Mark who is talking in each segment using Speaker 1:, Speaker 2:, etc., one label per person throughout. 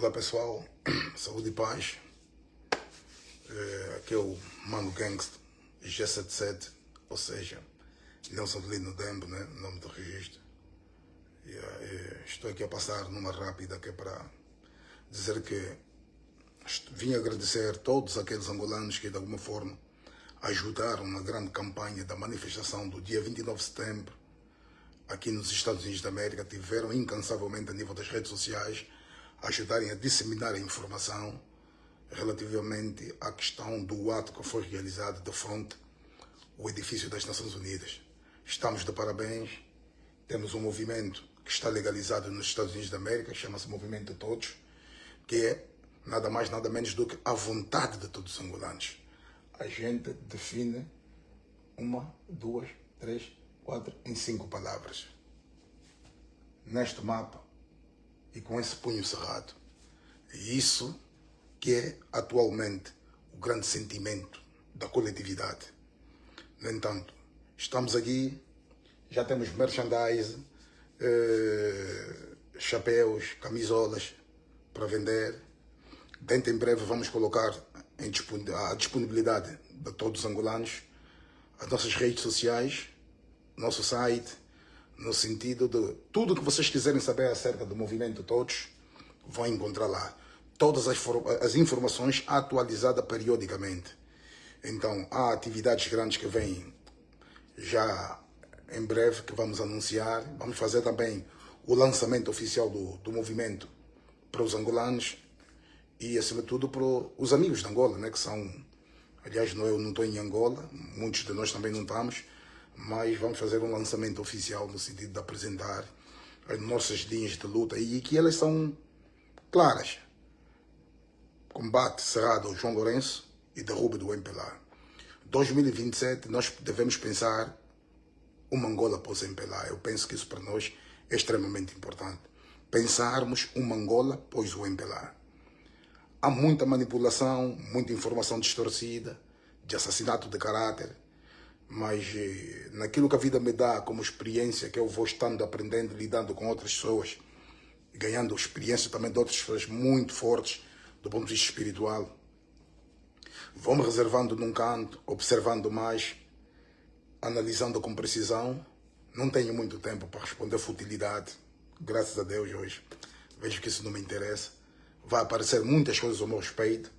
Speaker 1: Olá pessoal, saúde e paz. Aqui é o Mano Gangster, G77, ou seja, Nelson Lino Dembo, né? Nome do registro. Estou aqui a passar numa rápida que é para dizer que vim agradecer todos aqueles angolanos que de alguma forma ajudaram na grande campanha da manifestação do dia 29 de setembro aqui nos Estados Unidos da América. Tiveram incansavelmente a nível das redes sociais ajudarem a disseminar a informação relativamente à questão do ato que foi realizado de frente ao edifício das Nações Unidas. Estamos de parabéns. Temos um movimento que está legalizado nos Estados Unidos da América, chama-se Movimento de Todos, que é nada mais, nada menos do que a vontade de todos os angolanos. A gente define uma, duas, três, quatro, em 5 palavras. Neste mapa e com esse punho cerrado. E isso que é atualmente o grande sentimento da coletividade. No entanto, estamos aqui, já temos merchandise, chapéus, camisolas para vender. Dentro em breve vamos colocar à disponibilidade de todos os angolanos as nossas redes sociais, nosso site, no sentido de tudo que vocês quiserem saber acerca do movimento Todos, vão encontrar lá. Todas as informações atualizadas periodicamente. Então, há atividades grandes que vêm já em breve, que vamos anunciar. Vamos fazer também o lançamento oficial do movimento para os angolanos e, acima de tudo, para os amigos de Angola, né, que são... Aliás, eu não estou em Angola, muitos de nós também não estamos, mas vamos fazer um lançamento oficial no sentido de apresentar as nossas linhas de luta e que elas são claras. Combate cerrado ao João Lourenço e derrubo do MPLA. 2027 nós devemos pensar uma Angola pós MPLA. Eu penso que isso para nós é extremamente importante. Pensarmos uma Angola pós o MPLA. Há muita manipulação, muita informação distorcida, de assassinato de caráter, mas naquilo que a vida me dá como experiência, que eu vou estando aprendendo, lidando com outras pessoas, ganhando experiência também de outras pessoas muito fortes do ponto de vista espiritual, vou-me reservando num canto, observando mais, analisando com precisão. Não tenho muito tempo para responder futilidade, graças a Deus hoje. Vejo que isso não me interessa. Vai aparecer muitas coisas ao meu respeito,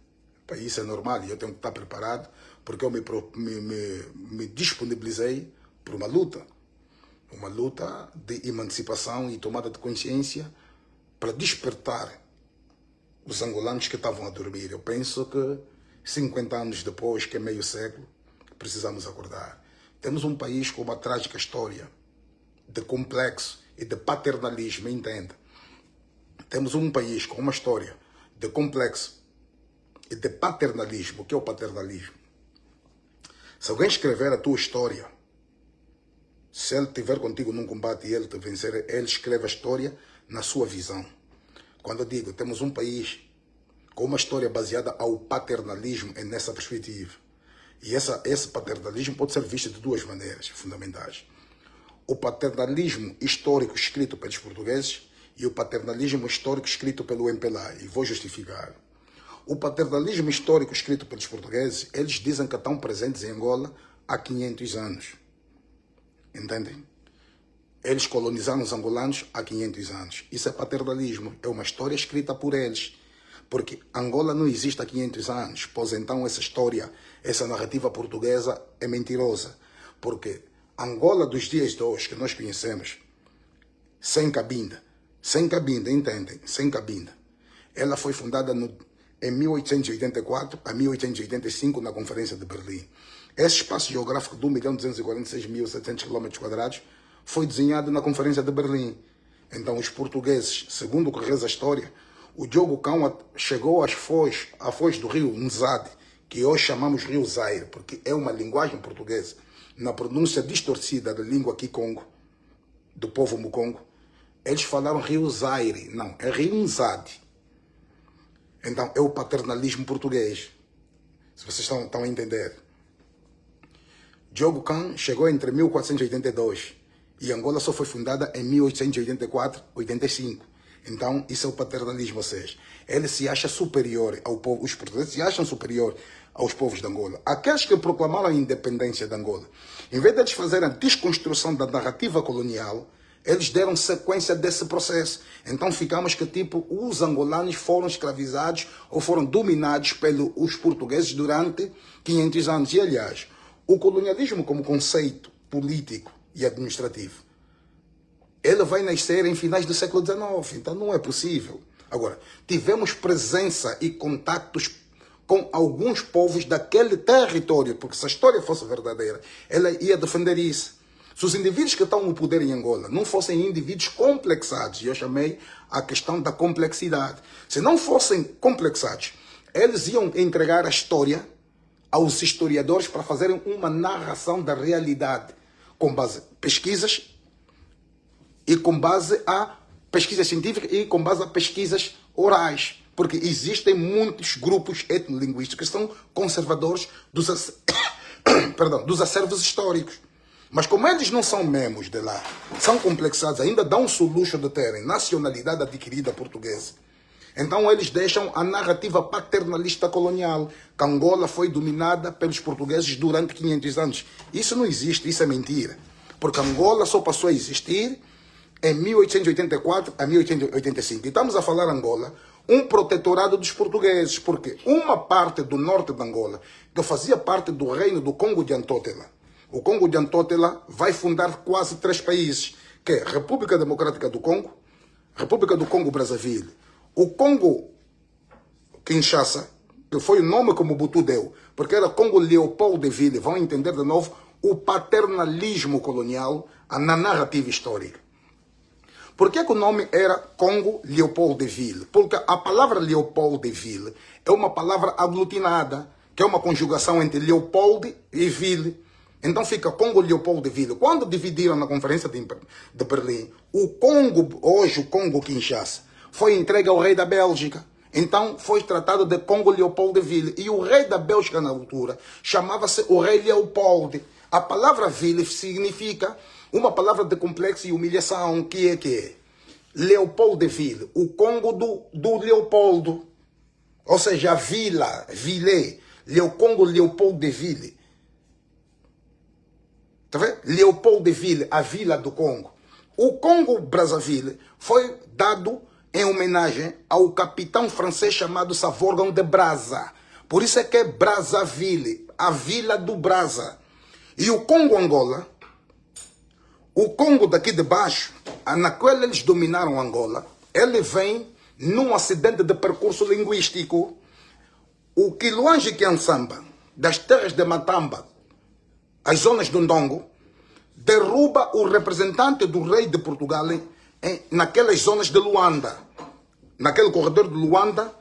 Speaker 1: para isso é normal e eu tenho que estar preparado, porque eu me disponibilizei por uma luta de emancipação e tomada de consciência para despertar os angolanos que estavam a dormir. Eu penso que 50 anos depois, que é meio século, precisamos acordar. Temos um país com uma trágica história de complexo e de paternalismo, entende? Temos um país com uma história de complexo e de paternalismo. O que é o paternalismo? Se alguém escrever a tua história, se ele estiver contigo num combate e ele te vencer, ele escreve a história na sua visão. Quando eu digo temos um país com uma história baseada ao paternalismo, é nessa perspectiva. E esse paternalismo pode ser visto de 2 maneiras fundamentais. O paternalismo histórico escrito pelos portugueses e o paternalismo histórico escrito pelo MPLA. E vou justificar. O paternalismo histórico escrito pelos portugueses, eles dizem que estão presentes em Angola há 500 anos. Entendem? Eles colonizaram os angolanos há 500 anos. Isso é paternalismo. É uma história escrita por eles. Porque Angola não existe há 500 anos. Pois então essa história, essa narrativa portuguesa é mentirosa. Porque Angola dos dias de hoje, que nós conhecemos, sem cabinda, entendem? Sem cabinda. Ela foi fundada em 1884 a 1885 na Conferência de Berlim. Esse espaço geográfico de 1.246.700 km² foi desenhado na Conferência de Berlim. Então os portugueses, segundo o que reza a história, o Diogo Cão chegou à foz do rio Nzade, que hoje chamamos Rio Zaire, porque é uma linguagem portuguesa. Na pronúncia distorcida da língua Kikongo, do povo Mukongo, eles falaram Rio Zaire. Não, é Rio Nzade. Então é o paternalismo português. Se vocês estão a entender. Diogo Cão chegou entre 1482 e Angola só foi fundada em 1884, 85. Então, isso é o paternalismo, ou seja, ele se acha superior ao povo, os portugueses se acham superior aos povos de Angola. Aqueles que proclamaram a independência de Angola, em vez de eles fazerem a desconstrução da narrativa colonial, eles deram sequência desse processo. Então ficamos que tipo, os angolanos foram escravizados ou foram dominados pelos portugueses durante 500 anos. E aliás, o colonialismo como conceito político e administrativo, ele vai nascer em finais do século XIX, então não é possível. Agora, tivemos presença e contactos com alguns povos daquele território, porque se a história fosse verdadeira, ela ia defender isso. Se os indivíduos que estão no poder em Angola não fossem indivíduos complexados, e eu chamei a questão da complexidade, se não fossem complexados, eles iam entregar a história aos historiadores para fazerem uma narração da realidade, com base em pesquisas, e com base a pesquisas científicas e com base a pesquisas orais. Porque existem muitos grupos etnolinguísticos que são conservadores dos acervos históricos. Mas como eles não são memos de lá, são complexados, ainda dão-se o luxo de terem nacionalidade adquirida portuguesa. Então eles deixam a narrativa paternalista colonial, que Angola foi dominada pelos portugueses durante 500 anos. Isso não existe, isso é mentira. Porque Angola só passou a existir em 1884 a 1885. E estamos a falar Angola, um protetorado dos portugueses, porque uma parte do norte de Angola, que fazia parte do reino do Congo de Antótela, o Congo de Antótela vai fundar quase 3 países, que é a República Democrática do Congo, República do Congo Brazzaville, o Congo Kinshasa, que foi o nome que o Mobutu deu, porque era Congo Leopoldville. Vão entender de novo o paternalismo colonial na narrativa histórica. Por que o nome era Congo Leopoldville? Porque a palavra Leopoldville é uma palavra aglutinada, que é uma conjugação entre Leopold e Ville. Então fica Congo Leopoldville. Quando dividiram na Conferência de Berlim, o Congo, hoje o Congo Kinshasa, foi entregue ao rei da Bélgica. Então foi tratado de Congo Leopoldville. E o rei da Bélgica na altura chamava-se o rei Leopold. A palavra ville significa uma palavra de complexo e humilhação, que é Leopoldville, o Congo do Leopoldo. Ou seja, a vila, ville, Congo Leopoldville. Tá vendo? Leopoldville, a vila do Congo. O Congo Brazzaville foi dado em homenagem ao capitão francês chamado Savorgão de Brazza. Por isso é que é Brazzaville, a vila do Brazza. E o Congo Angola, o Congo daqui de baixo, na qual eles dominaram Angola, ele vem num acidente de percurso linguístico. O Quiluange Kiansamba, das terras de Matamba, as zonas do Ndongo, derruba o representante do rei de Portugal naquelas zonas de Luanda, naquele corredor de Luanda,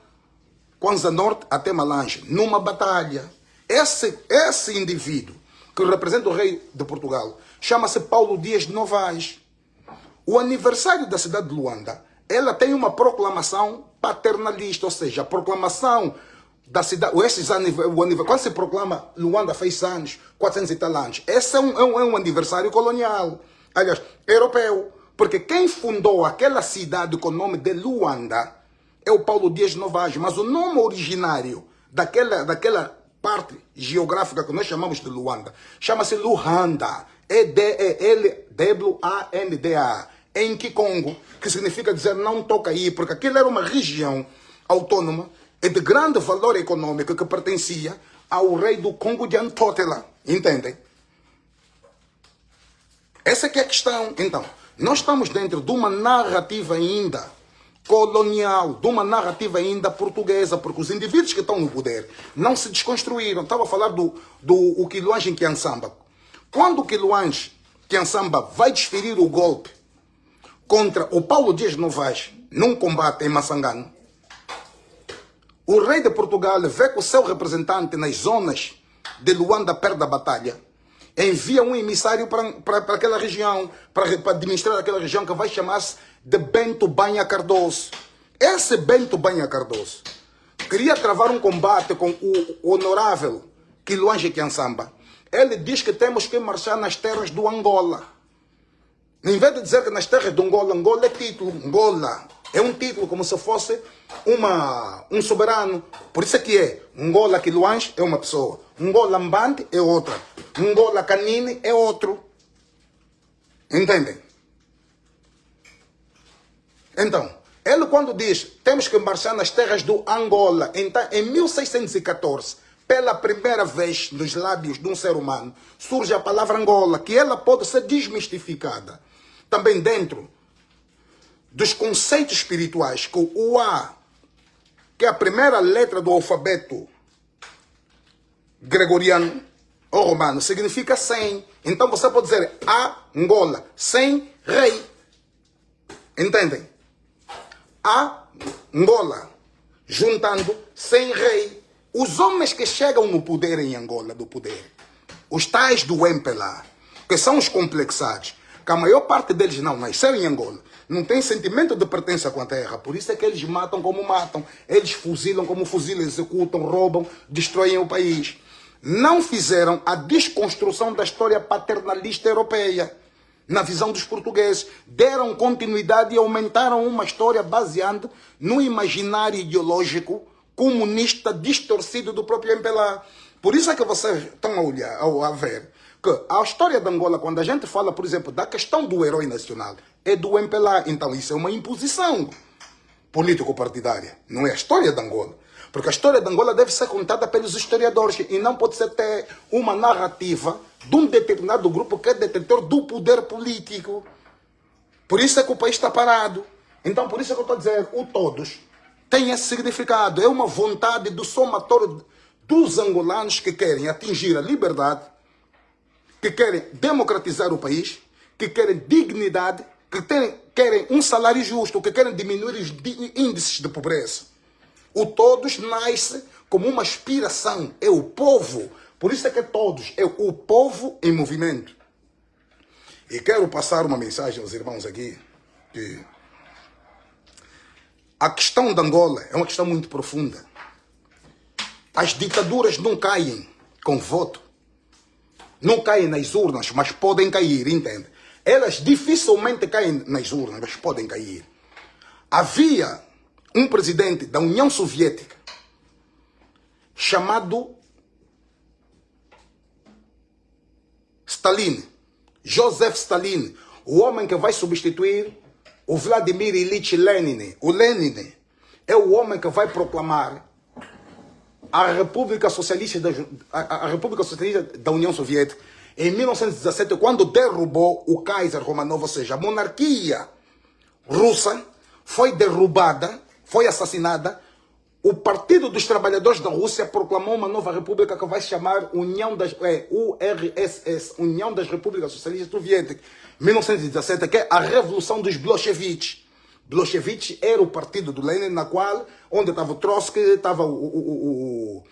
Speaker 1: Kwanza Norte até Malange, numa batalha. Esse indivíduo que representa o rei de Portugal chama-se Paulo Dias de Novaes. O aniversário da cidade de Luanda, ela tem uma proclamação paternalista, ou seja, a proclamação da cidade, quando se proclama Luanda fez anos, 400 e tal anos, esse é um aniversário colonial, aliás, europeu, porque quem fundou aquela cidade com o nome de Luanda é o Paulo Dias de Novaes, mas o nome originário daquela parte geográfica que nós chamamos de Luanda chama-se Luanda, E-D-E-L-W-A-N-D-A, em Kikongo, que significa dizer não toca aí, porque aquilo era uma região autônoma e de grande valor econômico que pertencia ao rei do Congo de Antótela. Entendem? Essa que é a questão. Então, nós estamos dentro de uma narrativa ainda colonial, de uma narrativa ainda portuguesa, porque os indivíduos que estão no poder não se desconstruíram. Estava a falar do Quiluange Kiansamba. Quando o Quiluange Kiansamba vai desferir o golpe contra o Paulo Dias de Novaes num combate em Massangano, o rei de Portugal vê que o seu representante nas zonas de Luanda perto da batalha envia um emissário para aquela região, para administrar aquela região, que vai chamar-se de Bento Banha Cardoso. Esse Bento Banha Cardoso queria travar um combate com o honorável Quiluange Kiansamba. Ele diz que temos que marchar nas terras do Angola. Em vez de dizer que nas terras do Angola, Angola é título, Angola É um título como se fosse um soberano. Por isso é que é Ngola Quiluange é uma pessoa, Ngola Mbante é outra, Ngola Canine é outro. Entendem? Então, ele quando diz temos que marchar nas terras do Angola, então em 1614, pela primeira vez nos lábios de um ser humano, surge a palavra Angola, que ela pode ser desmistificada. Também dentro dos conceitos espirituais, que o A, que é a primeira letra do alfabeto gregoriano ou romano, significa 100. Então você pode dizer Angola, 100 rei. Entendem? Angola, juntando 100 rei. Os homens que chegam no poder em Angola, do poder, os tais do MPLA, que são os complexados, que a maior parte deles não nasceram em Angola, não tem sentimento de pertença com a terra, por isso é que eles matam como matam, eles fuzilam como fuzilam, executam, roubam, destroem o país. Não fizeram a desconstrução da história paternalista europeia, na visão dos portugueses. Deram continuidade e aumentaram uma história baseada no imaginário ideológico comunista distorcido do próprio MPLA. Por isso é que vocês estão a olhar, a ver, que a história de Angola, quando a gente fala, por exemplo, da questão do herói nacional, é do MPLA. Então isso é uma imposição político-partidária, não é a história de Angola. Porque a história de Angola deve ser contada pelos historiadores e não pode ser até uma narrativa de um determinado grupo que é detentor do poder político. Por isso é que o país está parado. Então, por isso é que eu estou a dizer, o todos tem esse significado. É uma vontade do somatório dos angolanos que querem atingir a liberdade, que querem democratizar o país, que querem dignidade, que querem um salário justo, que querem diminuir os índices de pobreza. O todos nasce como uma aspiração, é o povo. Por isso é que é todos, é o povo em movimento. E quero passar uma mensagem aos irmãos aqui, que a questão de Angola é uma questão muito profunda. As ditaduras não caem com voto, não caem nas urnas, mas podem cair, entende? Elas dificilmente caem nas urnas, mas podem cair. Havia um presidente da União Soviética chamado Stalin, Joseph Stalin, o homem que vai substituir o Vladimir Ilyich Lenin. O Lenin é o homem que vai proclamar a República Socialista da União Soviética em 1917, quando derrubou o Kaiser Romanov, ou seja, a monarquia russa foi derrubada, foi assassinada. O Partido dos Trabalhadores da Rússia proclamou uma nova república que vai se chamar URSS, União das Repúblicas Socialistas Soviéticas, 1917, que é a Revolução dos Bolcheviques. Bolcheviques era o partido do Lenin, onde estava o Trotsky, estava o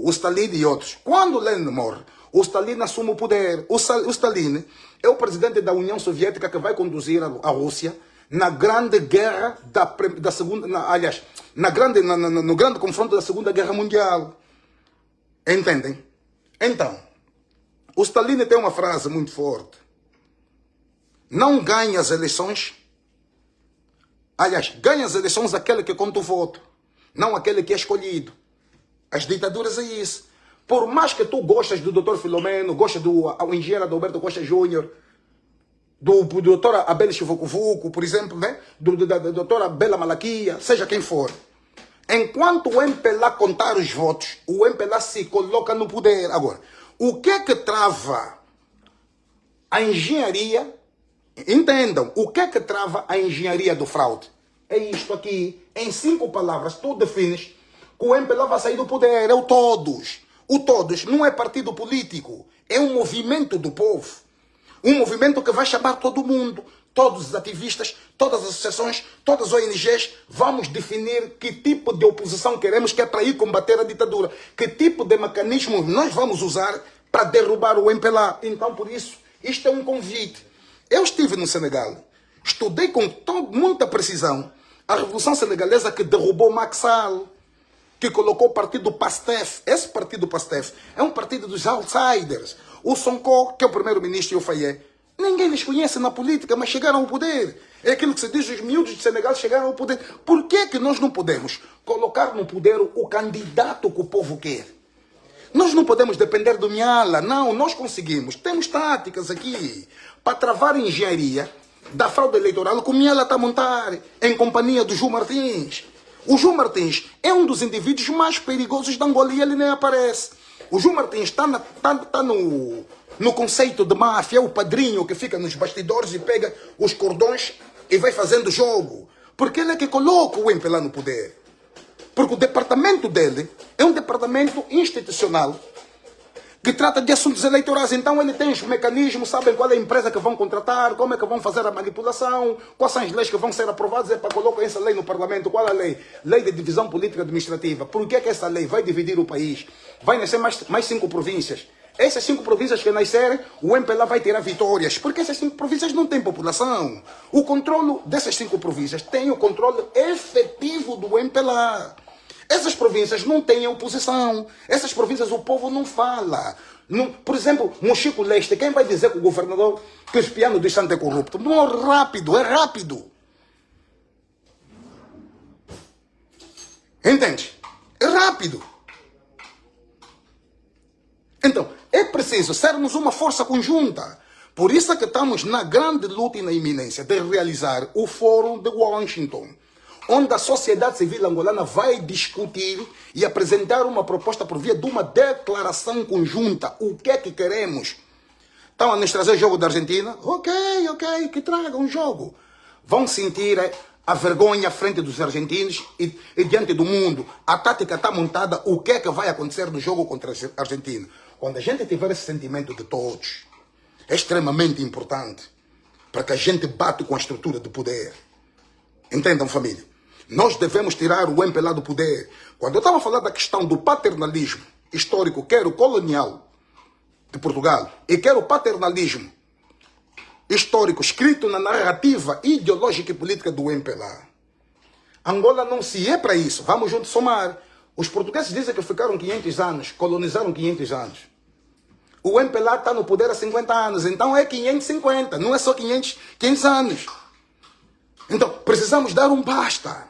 Speaker 1: Stalin e outros. Quando o Lenin morre, o Stalin assume o poder. O Stalin é o presidente da União Soviética que vai conduzir a Rússia na grande guerra da segunda, no grande confronto da Segunda Guerra Mundial. Entendem? Então, o Stalin tem uma frase muito forte. Não ganha as eleições. Aliás, ganha as eleições aquele que conta o voto, não aquele que é escolhido. As ditaduras é isso. Por mais que tu gostes do Dr. Filomeno, gostes do engenheiro Adalberto Costa Júnior, do Dr. Abel Chivucuvuco, por exemplo, né? Da doutora Bela Malaquia, seja quem for. Enquanto o MPLA contar os votos, o MPLA se coloca no poder. Agora, o que é que trava a engenharia? Entendam, o que é que trava a engenharia do fraude? É isto aqui. Em 5 palavras, tu defines que o MPLA vai sair do poder. É o todos. O todos não é partido político. É um movimento do povo. Um movimento que vai chamar todo mundo. Todos os ativistas, todas as associações, todas as ONGs. Vamos definir que tipo de oposição queremos, que é para ir combater a ditadura. Que tipo de mecanismo nós vamos usar para derrubar o MPLA. Então, por isso, isto é um convite. Eu estive no Senegal, estudei com muita precisão a Revolução Senegalesa que derrubou Macky Sall, que colocou o partido PASTEF. Esse partido PASTEF é um partido dos outsiders. O Sonko, que é o primeiro-ministro, e o Faye, ninguém lhes conhece na política, mas chegaram ao poder. É aquilo que se diz, os miúdos de Senegal chegaram ao poder. Por que nós não podemos colocar no poder o candidato que o povo quer? Nós não podemos depender do Miala, não, nós conseguimos. Temos táticas aqui para travar a engenharia da fraude eleitoral que o Miala está a montar em companhia do João Martins. O João Martins é um dos indivíduos mais perigosos de Angola e ele nem aparece. O João Martins está no conceito de máfia, é o padrinho que fica nos bastidores e pega os cordões e vai fazendo jogo. Porque ele é que coloca o MPLA no poder. Porque o departamento dele é um departamento institucional que trata de assuntos eleitorais. Então ele tem os mecanismos, sabem qual é a empresa que vão contratar, como é que vão fazer a manipulação, quais são as leis que vão ser aprovadas, para colocar essa lei no Parlamento. Qual é a lei? Lei de divisão política administrativa. Por que essa lei vai dividir o país? Vai nascer mais 5 províncias. Essas 5 províncias que nascerem, o MPLA vai tirar vitórias, porque essas 5 províncias não têm população. O controle dessas 5 províncias tem o controle efetivo do MPLA. Essas províncias não têm oposição. Essas províncias o povo não fala. Não, por exemplo, Mochico Leste, quem vai dizer que o governador, que o espiano do Santo é corrupto? Não é rápido, é rápido. Entende? É rápido. Então, é preciso sermos uma força conjunta. Por isso é que estamos na grande luta e na iminência de realizar o Fórum de Washington, onde a sociedade civil angolana vai discutir e apresentar uma proposta por via de uma declaração conjunta. O que é que queremos? Estão a nos trazer o jogo da Argentina? Ok, que tragam um jogo. Vão sentir a vergonha à frente dos argentinos e diante do mundo. A tática está montada. O que é que vai acontecer no jogo contra a Argentina? Quando a gente tiver esse sentimento de todos, é extremamente importante para que a gente bata com a estrutura de poder. Entendam, família? Nós devemos tirar o MPLA do poder. Quando eu estava a falar da questão do paternalismo histórico, quer o colonial de Portugal e quer o paternalismo histórico escrito na narrativa ideológica e política do MPLA, Angola não se é para isso. Vamos juntos somar. Os portugueses dizem que ficaram 500 anos, colonizaram 500 anos. O MPLA está no poder há 50 anos, então é 550, não é só 500 anos. Então, precisamos dar um basta.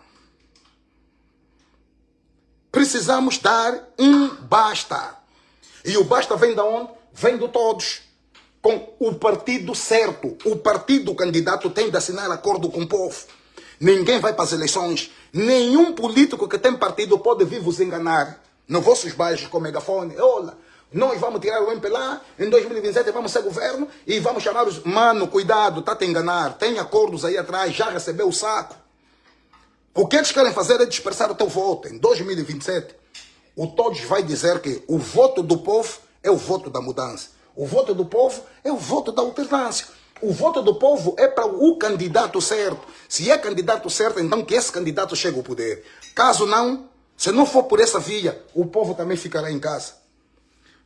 Speaker 1: Precisamos dar um basta. E o basta vem de onde? Vem de todos. Com o partido certo. O partido candidato tem de assinar acordo com o povo. Ninguém vai para as eleições. Nenhum político que tem partido pode vir vos enganar. Nos vossos bairros com megafone. Olha, nós vamos tirar o MPLA, em 2027 vamos ser governo e vamos chamar os... Mano, cuidado, está a te enganar. Tem acordos aí atrás, já recebeu o saco. O que eles querem fazer é dispersar o teu voto. Em 2027, o todos vai dizer que o voto do povo é o voto da mudança. O voto do povo é o voto da alternância. O voto do povo é para o candidato certo. Se é candidato certo, então que esse candidato chegue ao poder. Caso não, se não for por essa via, o povo também ficará em casa.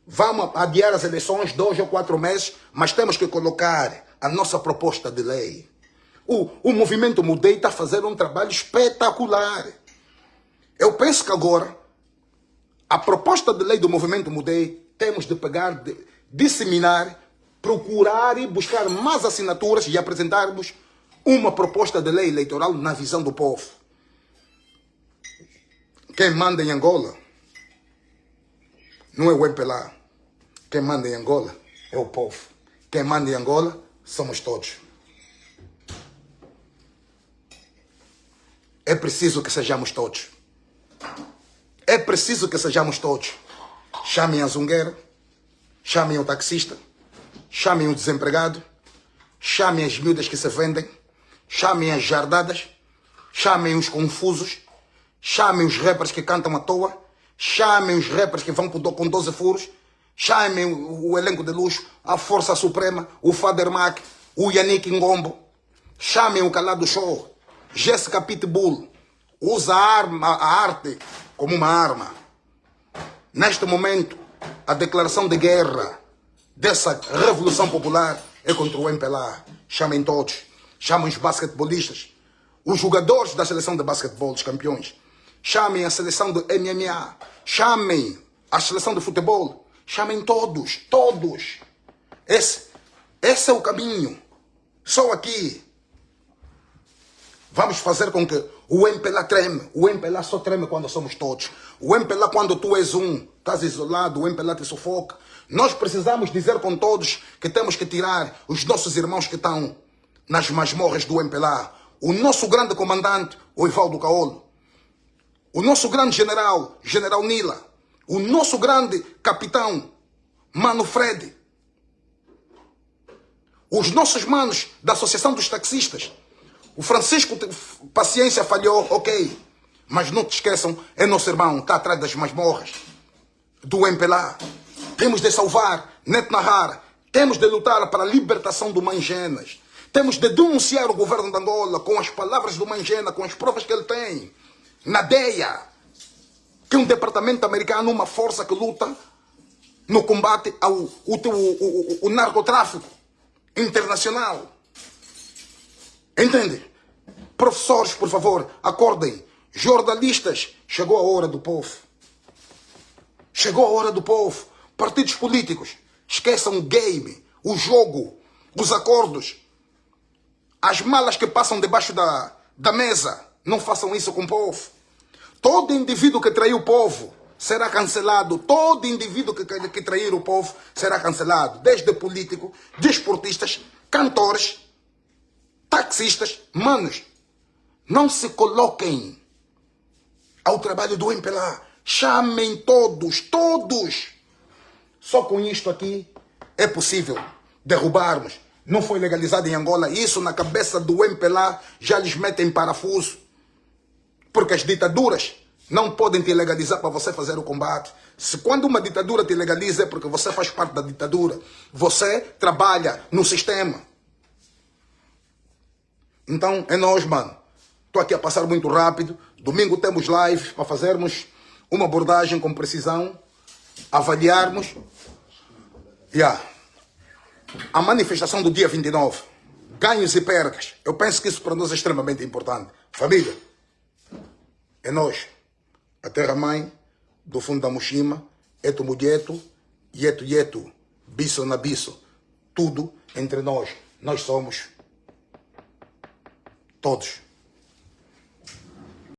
Speaker 1: Vamos adiar as eleições 2 ou 4 meses, mas temos que colocar a nossa proposta de lei. O movimento Mudei está fazendo um trabalho espetacular. Eu penso que agora, a proposta de lei do movimento Mudei, temos de pegar, disseminar, procurar e buscar mais assinaturas e apresentarmos uma proposta de lei eleitoral na visão do povo. Quem manda em Angola não é o MPLA. Quem manda em Angola é o povo. Quem manda em Angola somos todos. É preciso que sejamos todos. É preciso que sejamos todos. Chamem a zungueira, chamem o taxista, chamem o desempregado, chamem as miúdas que se vendem, chamem as jardadas, chamem os confusos, chamem os rappers que cantam à toa, chamem os rappers que vão com 12 furos, chamem o elenco de luxo, a Força Suprema, o Father Mac, o Yannick Ngombo, chamem o Calado Show, Jéssica Pitbull, usa a arte como uma arma. Neste momento, a declaração de guerra dessa revolução popular é contra o MPLA. Chamem todos, chamem os basquetebolistas, os jogadores da seleção de basquetebol, os campeões, chamem a seleção do MMA, chamem a seleção de futebol, chamem todos, todos. Esse é o caminho. Só aqui. Vamos fazer com que o MPLA treme. O MPLA só treme quando somos todos. O MPLA, quando tu és estás isolado, o MPLA te sufoca. Nós precisamos dizer com todos que temos que tirar os nossos irmãos que estão nas masmorras do MPLA. O nosso grande comandante, o Evaldo Caolo. O nosso grande general, General Nila. O nosso grande capitão, Mano Fred. Os nossos manos da Associação dos Taxistas. O Francisco Paciência falhou, ok. Mas não te esqueçam, é nosso irmão, está atrás das masmorras do MPLA. Temos de salvar Neto Nahar. Temos de lutar para a libertação do Mangenas. Temos de denunciar o governo de Angola com as palavras do Mangena, com as provas que ele tem. Na DEA, que é um departamento americano, uma força que luta no combate ao narcotráfico internacional. Entende? Professores, por favor, acordem. Jornalistas, chegou a hora do povo. Chegou a hora do povo. Partidos políticos, esqueçam o game, o jogo, os acordos. As malas que passam debaixo da mesa. Não façam isso com o povo. Todo indivíduo que trair o povo será cancelado. Todo indivíduo que trair o povo será cancelado. Desde político, desportistas, cantores, taxistas, manos. Não se coloquem ao trabalho do MPLA. Chamem todos, todos. Só com isto aqui é possível derrubarmos. Não foi legalizado em Angola. Isso na cabeça do MPLA já lhes metem parafuso. Porque as ditaduras não podem te legalizar para você fazer o combate. Se quando uma ditadura te legaliza é porque você faz parte da ditadura. Você trabalha no sistema. Então é nós, mano. Estou aqui a passar muito rápido. Domingo temos live para fazermos uma abordagem com precisão. Avaliarmos. A manifestação do dia 29. Ganhos e percas. Eu penso que isso para nós é extremamente importante. Família. É nós. A terra-mãe do fundo da Mushima. Eto Mulheto. Yeto Yeto. Bisso na bisso. Tudo entre nós. Nós somos todos.